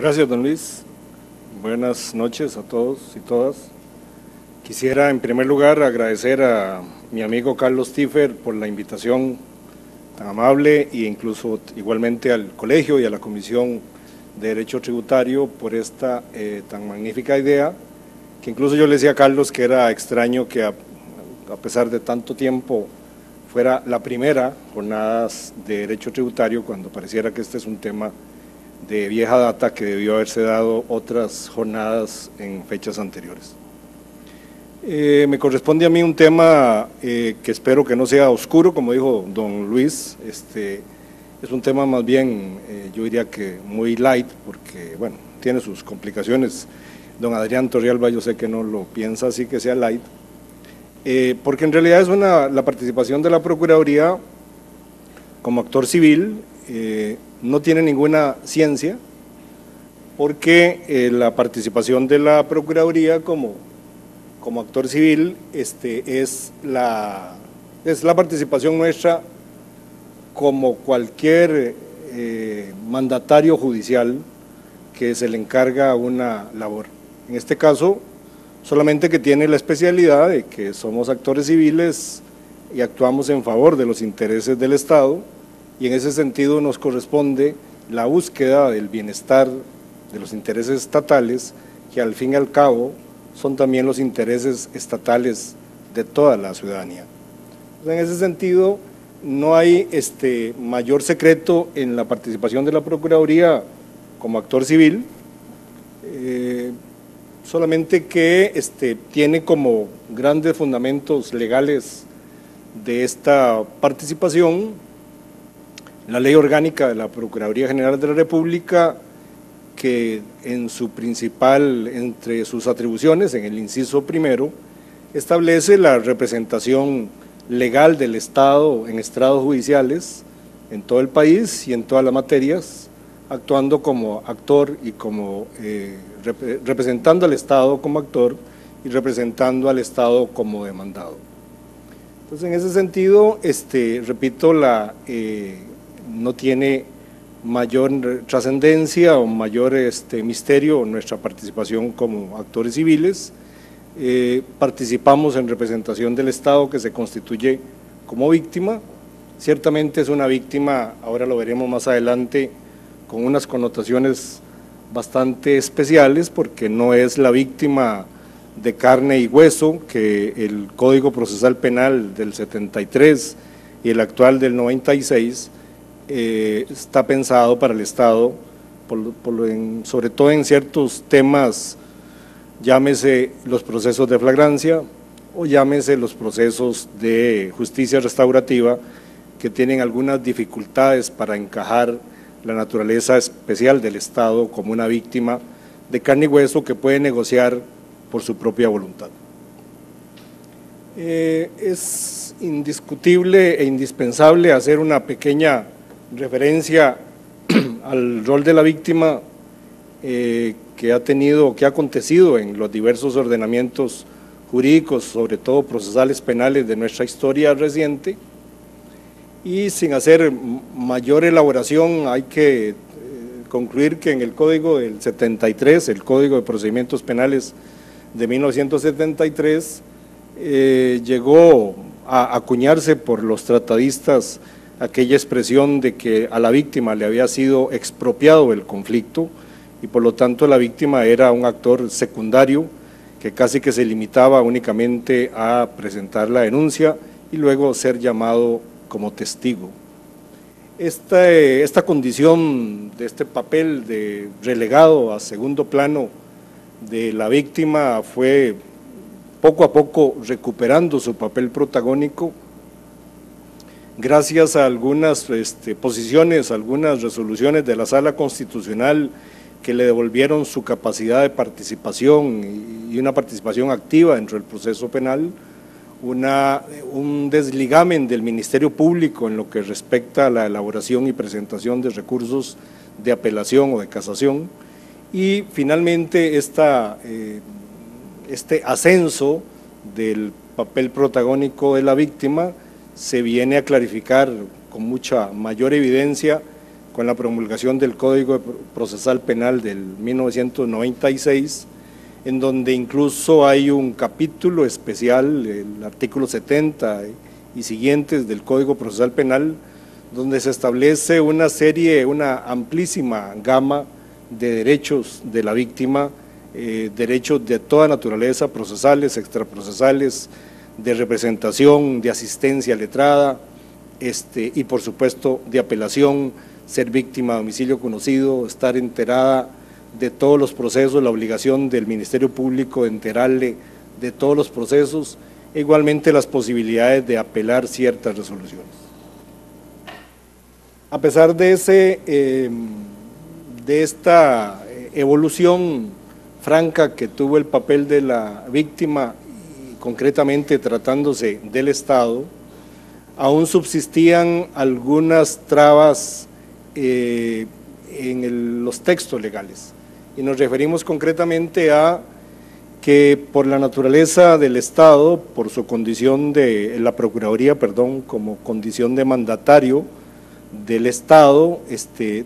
Gracias, don Luis. Buenas noches a todos y todas. Quisiera en primer lugar agradecer a mi amigo Carlos Tiffer por la invitación tan amable e incluso igualmente al colegio y a la Comisión de Derecho Tributario por esta tan magnífica idea, que incluso yo le decía a Carlos que era extraño que a pesar de tanto tiempo fuera la primera jornadas de Derecho Tributario, cuando pareciera que este es un tema de vieja data que debió haberse dado otras jornadas en fechas anteriores. Me corresponde a mí un tema que espero que no sea oscuro, como dijo don Luis. Es un tema más bien, yo diría que muy light, porque bueno, tiene sus complicaciones. Don Adrián Torrialba yo sé que no lo piensa así que sea light, porque en realidad es la participación de la Procuraduría como actor civil. No tiene ninguna ciencia, porque la participación de la Procuraduría como actor civil es la participación nuestra como cualquier mandatario judicial que se le encarga una labor. En este caso, solamente que tiene la especialidad de que somos actores civiles y actuamos en favor de los intereses del Estado, y en ese sentido nos corresponde la búsqueda del bienestar de los intereses estatales, que al fin y al cabo son también los intereses estatales de toda la ciudadanía. En ese sentido, no hay mayor secreto en la participación de la Procuraduría como actor civil, solamente que tiene como grandes fundamentos legales de esta participación la Ley Orgánica de la Procuraduría General de la República, que en su principal, entre sus atribuciones, en el inciso primero, establece la representación legal del Estado en estrados judiciales en todo el país y en todas las materias, actuando como actor y como representando al Estado como actor y representando al Estado como demandado. Entonces, en ese sentido, repito, no tiene mayor trascendencia o mayor misterio nuestra participación como actores civiles. Participamos en representación del Estado, que se constituye como víctima. Ciertamente es una víctima, ahora lo veremos más adelante, con unas connotaciones bastante especiales, porque no es la víctima de carne y hueso que el Código Procesal Penal del 73 y el actual del 96 está pensado para el Estado, sobre todo en ciertos temas, llámese los procesos de flagrancia o llámese los procesos de justicia restaurativa, que tienen algunas dificultades para encajar la naturaleza especial del Estado como una víctima de carne y hueso que puede negociar por su propia voluntad. Es indiscutible e indispensable hacer una pequeña referencia al rol de la víctima que ha acontecido en los diversos ordenamientos jurídicos, sobre todo procesales penales de nuestra historia reciente, y sin hacer mayor elaboración hay que concluir que en el Código del 73, el Código de Procedimientos Penales de 1973, llegó a acuñarse por los tratadistas aquella expresión de que a la víctima le había sido expropiado el conflicto y por lo tanto la víctima era un actor secundario que casi que se limitaba únicamente a presentar la denuncia y luego ser llamado como testigo. Esta condición de este papel de relegado a segundo plano de la víctima fue poco a poco recuperando su papel protagónico gracias a algunas posiciones, algunas resoluciones de la Sala Constitucional que le devolvieron su capacidad de participación y una participación activa dentro del proceso penal, un desligamen del Ministerio Público en lo que respecta a la elaboración y presentación de recursos de apelación o de casación, y finalmente este ascenso del papel protagónico de la víctima se viene a clarificar con mucha mayor evidencia con la promulgación del Código Procesal Penal del 1996, en donde incluso hay un capítulo especial, el artículo 70 y siguientes del Código Procesal Penal, donde se establece una amplísima gama de derechos de la víctima, derechos de toda naturaleza, procesales, extraprocesales, de representación, de asistencia letrada, y por supuesto de apelación, ser víctima de homicidio conocido, estar enterada de todos los procesos, la obligación del Ministerio Público de enterarle de todos los procesos, e igualmente las posibilidades de apelar ciertas resoluciones. A pesar de esta evolución franca que tuvo el papel de la víctima, y concretamente tratándose del Estado, aún subsistían algunas trabas en los textos legales, y nos referimos concretamente a que por la naturaleza del Estado, por su condición de la Procuraduría, como condición de mandatario del Estado,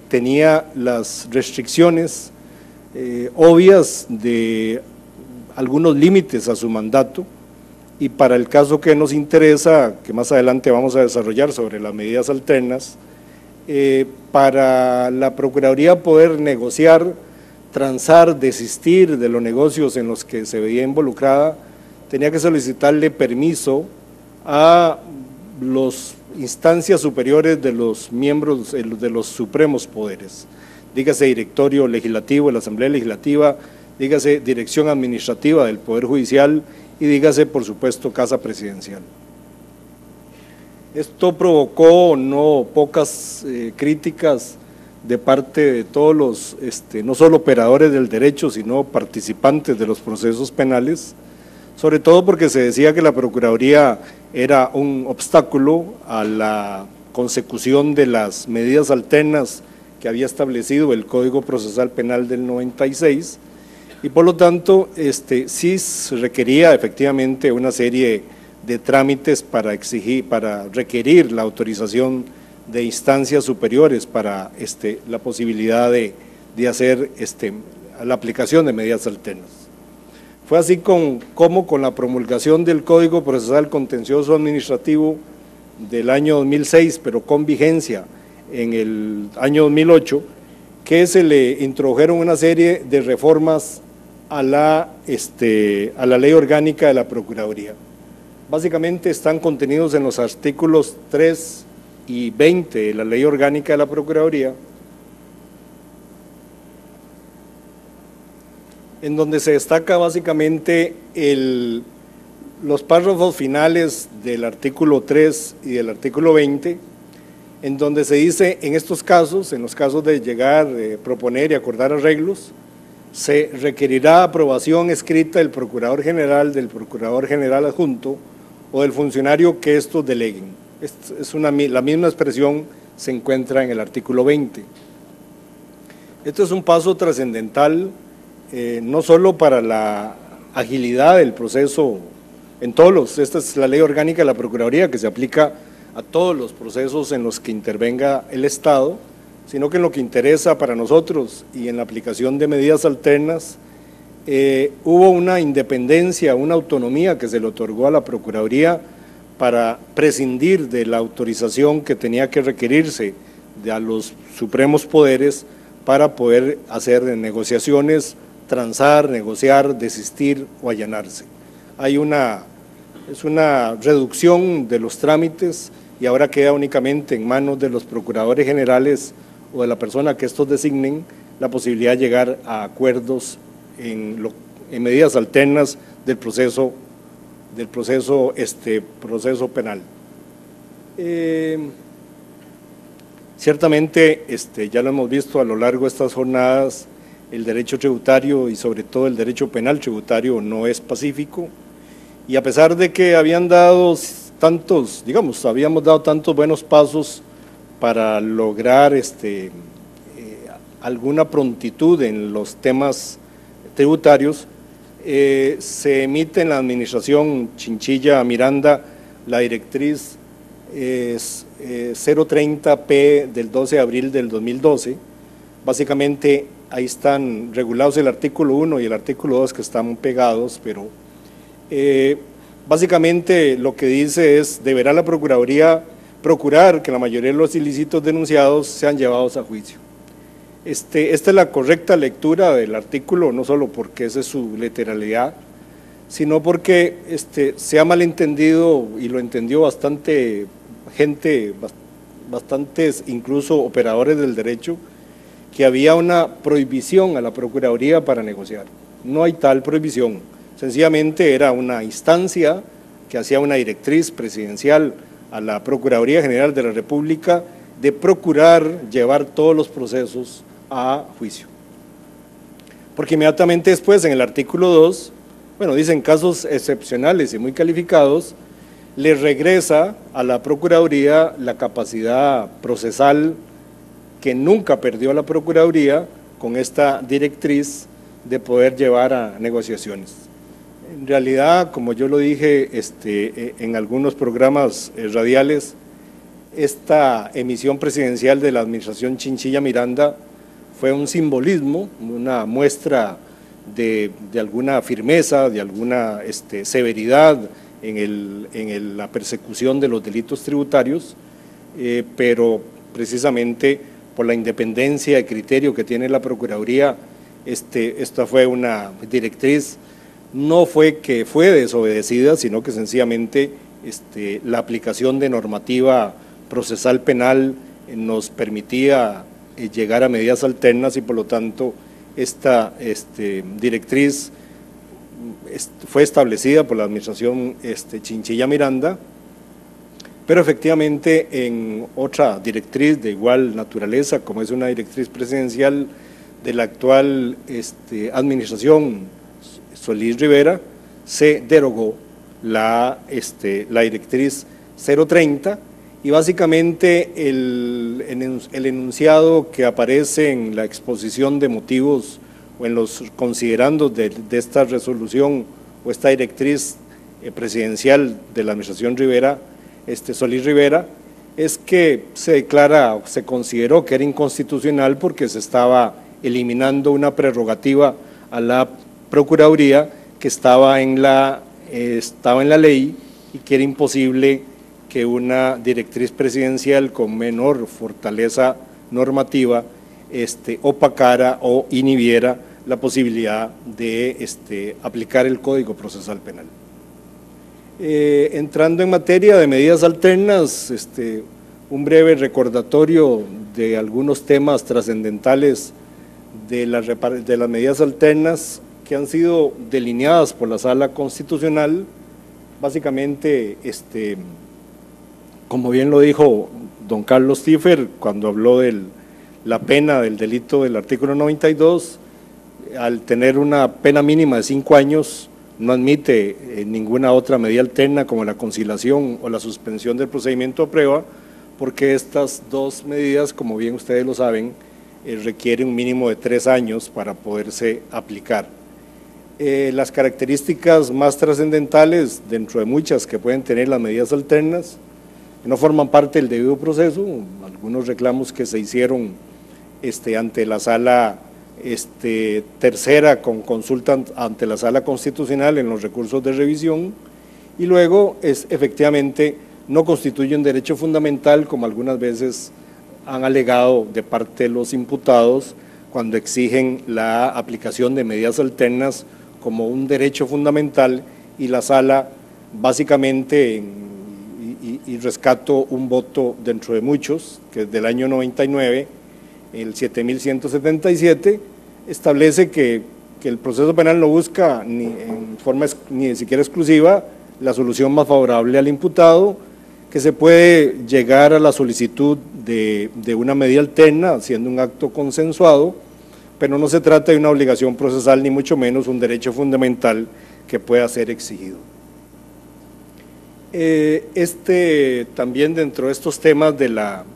tenía las restricciones obvias de algunos límites a su mandato, y para el caso que nos interesa, que más adelante vamos a desarrollar sobre las medidas alternas, para la Procuraduría poder negociar, transar, desistir de los negocios en los que se veía involucrada, tenía que solicitarle permiso a las instancias superiores de los miembros de los supremos poderes, dígase directorio legislativo de la Asamblea Legislativa, dígase dirección administrativa del Poder Judicial y dígase por supuesto Casa Presidencial. Esto provocó no pocas críticas de parte de todos los, no solo operadores del derecho, sino participantes de los procesos penales, sobre todo porque se decía que la Procuraduría era un obstáculo a la consecución de las medidas alternas que había establecido el Código Procesal Penal del 96, y por lo tanto sí requería efectivamente una serie de trámites para requerir la autorización de instancias superiores para la posibilidad de hacer la aplicación de medidas alternas. Fue así como con la promulgación del Código Procesal Contencioso Administrativo del año 2006, pero con vigencia en el año 2008, que se le introdujeron una serie de reformas a la Ley Orgánica de la Procuraduría. Básicamente están contenidos en los artículos 3 y 20 de la Ley Orgánica de la Procuraduría, en donde se destaca básicamente los párrafos finales del artículo 3 y del artículo 20, en donde se dice, en estos casos, en los casos de llegar, proponer y acordar arreglos, se requerirá aprobación escrita del Procurador General, del Procurador General Adjunto o del funcionario que estos deleguen. La misma expresión se encuentra en el artículo 20. Esto es un paso trascendental, no solo para la agilidad del proceso esta es la Ley Orgánica de la Procuraduría que se aplica a todos los procesos en los que intervenga el Estado, sino que en lo que interesa para nosotros y en la aplicación de medidas alternas, hubo una independencia, una autonomía que se le otorgó a la Procuraduría para prescindir de la autorización que tenía que requerirse a los supremos poderes para poder hacer negociaciones, transar, negociar, desistir o allanarse. Es una reducción de los trámites y ahora queda únicamente en manos de los procuradores generales o de la persona que estos designen la posibilidad de llegar a acuerdos en medidas alternas del proceso penal. Ciertamente, ya lo hemos visto a lo largo de estas jornadas, el derecho tributario y sobre todo el derecho penal tributario no es pacífico, y a pesar de que habíamos dado tantos buenos pasos para lograr alguna prontitud en los temas tributarios, se emite en la administración Chinchilla Miranda la directriz 030P del 12 de abril del 2012, básicamente ahí están regulados el artículo 1 y el artículo 2 que están pegados, pero básicamente lo que dice es: deberá la Procuraduría procurar que la mayoría de los ilícitos denunciados sean llevados a juicio. Esta es la correcta lectura del artículo, no solo porque esa es su literalidad, sino porque se ha malentendido, y lo entendió bastante gente, bastantes incluso operadores del derecho, que había una prohibición a la Procuraduría para negociar. No hay tal prohibición, sencillamente era una instancia que hacía una directriz presidencial a la Procuraduría General de la República de procurar llevar todos los procesos a juicio. Porque inmediatamente después, en el artículo 2, bueno, dicen casos excepcionales y muy calificados, le regresa a la Procuraduría la capacidad procesal que nunca perdió la Procuraduría con esta directriz de poder llevar a negociaciones. En realidad, como yo lo dije en algunos programas radiales, esta emisión presidencial de la administración Chinchilla Miranda fue un simbolismo, una muestra de alguna firmeza, de alguna severidad en la persecución de los delitos tributarios, pero precisamente por la independencia de criterio que tiene la Procuraduría, esta fue una directriz, no fue que fue desobedecida, sino que sencillamente la aplicación de normativa procesal penal nos permitía llegar a medidas alternas, y por lo tanto esta directriz fue establecida por la administración Chinchilla Miranda, pero efectivamente en otra directriz de igual naturaleza, como es una directriz presidencial de la actual administración Solís Rivera, se derogó la directriz 030, y básicamente el enunciado que aparece en la exposición de motivos o en los considerandos de esta resolución o esta directriz presidencial de la administración Rivera, Solís Rivera, es que se consideró que era inconstitucional porque se estaba eliminando una prerrogativa a la Procuraduría que estaba en la ley, y que era imposible que una directriz presidencial con menor fortaleza normativa opacara o inhibiera la posibilidad de aplicar el Código Procesal Penal. Entrando en materia de medidas alternas, un breve recordatorio de algunos temas trascendentales de las medidas alternas que han sido delineadas por la Sala Constitucional. Básicamente, como bien lo dijo don Carlos Tiffer cuando habló de la pena del delito del artículo 92, al tener una pena mínima de 5 años, no admite ninguna otra medida alterna como la conciliación o la suspensión del procedimiento a prueba, porque estas dos medidas, como bien ustedes lo saben, requieren un mínimo de 3 años para poderse aplicar. Las características más trascendentales, dentro de muchas que pueden tener las medidas alternas, que no forman parte del debido proceso, algunos reclamos que se hicieron ante la Sala tercera con consulta ante la Sala Constitucional en los recursos de revisión, y luego efectivamente no constituye un derecho fundamental, como algunas veces han alegado de parte de los imputados cuando exigen la aplicación de medidas alternas como un derecho fundamental, y la Sala básicamente, y rescato un voto dentro de muchos, que es del año 99, el 7177, establece que el proceso penal no busca ni siquiera exclusiva la solución más favorable al imputado, que se puede llegar a la solicitud de una medida alterna siendo un acto consensuado, pero no se trata de una obligación procesal ni mucho menos un derecho fundamental que pueda ser exigido. También dentro de estos temas de las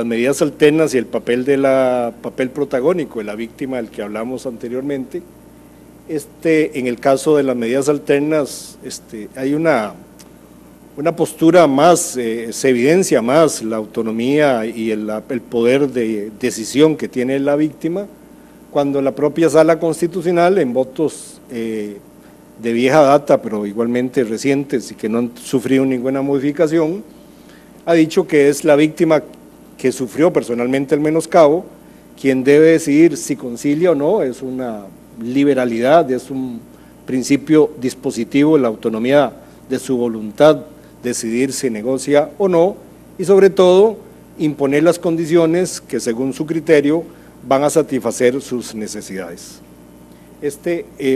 medidas alternas y el papel papel protagónico de la víctima del que hablamos anteriormente, en el caso de las medidas alternas hay una postura más, se evidencia más la autonomía y el poder de decisión que tiene la víctima, cuando la propia Sala Constitucional, en votos de vieja data, pero igualmente recientes y que no han sufrido ninguna modificación, ha dicho que es la víctima que sufrió personalmente el menoscabo quien debe decidir si concilia o no. Es una liberalidad, es un principio dispositivo de la autonomía de su voluntad, decidir si negocia o no, y sobre todo imponer las condiciones que según su criterio van a satisfacer sus necesidades.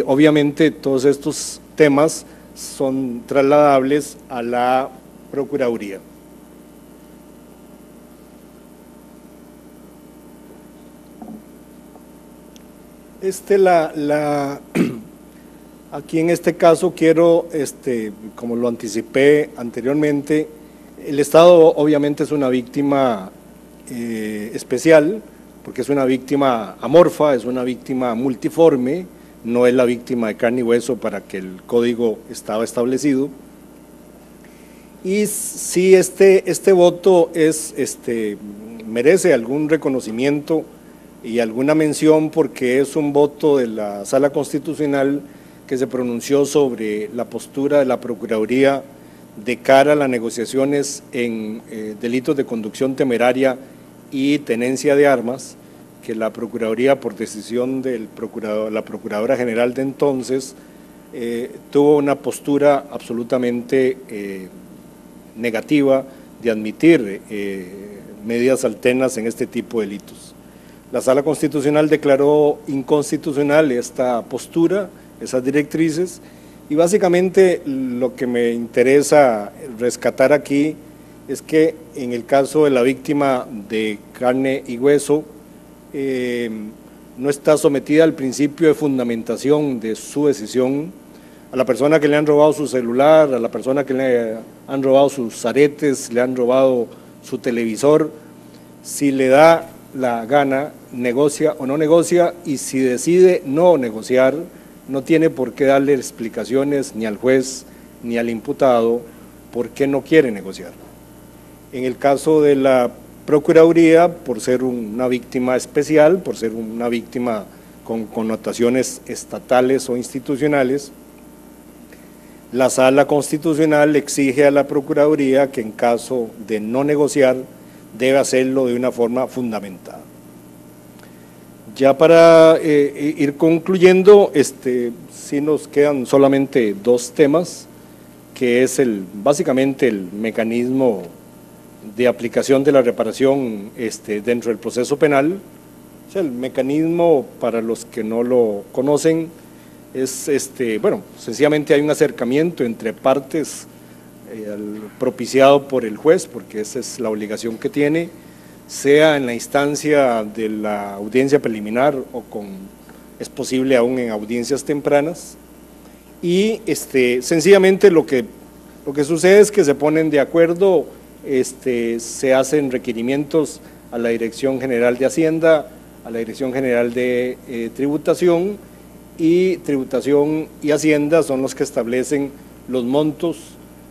Obviamente todos estos temas son trasladables a la Procuraduría. Aquí en este caso quiero, como lo anticipé anteriormente, el Estado obviamente es una víctima especial, porque es una víctima amorfa, es una víctima multiforme, no es la víctima de carne y hueso para que el código estaba establecido. Y si este voto merece algún reconocimiento y alguna mención, porque es un voto de la Sala Constitucional que se pronunció sobre la postura de la Procuraduría de cara a las negociaciones en delitos de conducción temeraria y tenencia de armas, que la Procuraduría, por decisión de la Procuradora General de entonces, tuvo una postura absolutamente negativa de admitir medidas alternas en este tipo de delitos. La Sala Constitucional declaró inconstitucional esta postura, esas directrices, y básicamente lo que me interesa rescatar aquí es que en el caso de la víctima de carne y hueso, no está sometida al principio de fundamentación de su decisión. A la persona que le han robado su celular, a la persona que le han robado sus aretes, le han robado su televisor, si le da la gana, negocia o no negocia, y si decide no negociar, no tiene por qué darle explicaciones ni al juez ni al imputado por qué no quiere negociar. En el caso de la Procuraduría, por ser una víctima especial, por ser una víctima con connotaciones estatales o institucionales, la Sala Constitucional exige a la Procuraduría que en caso de no negociar debe hacerlo de una forma fundamentada. Ya para ir concluyendo, sí nos quedan solamente dos temas, que es básicamente el mecanismo de aplicación de la reparación dentro del proceso penal. O sea, el mecanismo, para los que no lo conocen, es bueno, sencillamente hay un acercamiento entre partes propiciado por el juez, porque esa es la obligación que tiene, sea en la instancia de la audiencia preliminar o es posible aún en audiencias tempranas, y sencillamente lo que sucede es que se ponen de acuerdo, se hacen requerimientos a la Dirección General de Hacienda, a la Dirección General de Tributación, y Tributación y Hacienda son los que establecen los montos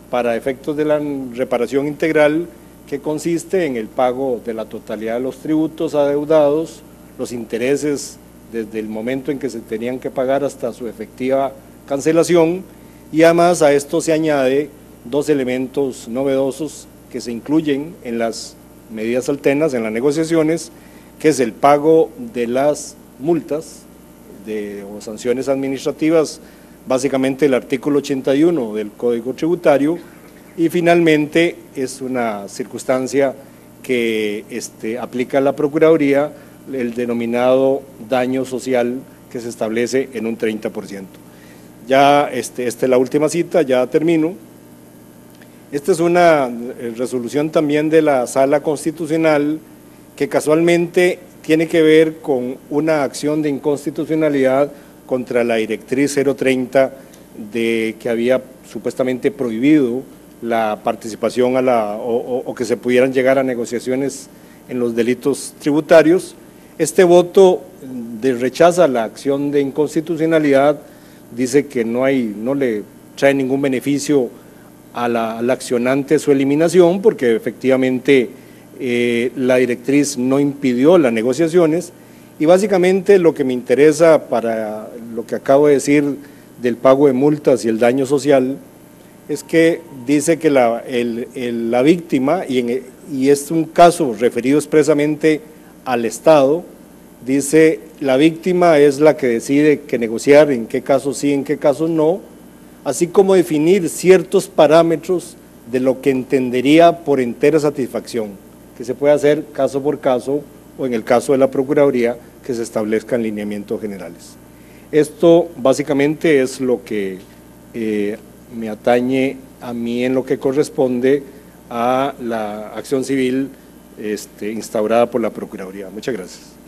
para efectos de la reparación integral, que consiste en el pago de la totalidad de los tributos adeudados, los intereses desde el momento en que se tenían que pagar hasta su efectiva cancelación, y además a esto se añade dos elementos novedosos que se incluyen en las medidas alternas, en las negociaciones, que es el pago de las multas o sanciones administrativas, básicamente el artículo 81 del Código Tributario, y finalmente es una circunstancia que aplica la Procuraduría, el denominado daño social, que se establece en un 30%. Ya esta es la última cita, ya termino. Esta es una resolución también de la Sala Constitucional que casualmente tiene que ver con una acción de inconstitucionalidad contra la directriz 030 que había supuestamente prohibido la participación o que se pudieran llegar a negociaciones en los delitos tributarios. Este voto rechaza la acción de inconstitucionalidad, dice que no le trae ningún beneficio al accionante su eliminación, porque efectivamente la directriz no impidió las negociaciones, y básicamente lo que me interesa para lo que acabo de decir del pago de multas y el daño social es que dice que la víctima, y es un caso referido expresamente al Estado, dice la víctima es la que decide que negociar, en qué casos sí, en qué casos no, así como definir ciertos parámetros de lo que entendería por entera satisfacción, que se puede hacer caso por caso o en el caso de la Procuraduría que se establezcan lineamientos generales. Esto básicamente es lo que me atañe a mí en lo que corresponde a la acción civil instaurada por la Procuraduría. Muchas gracias.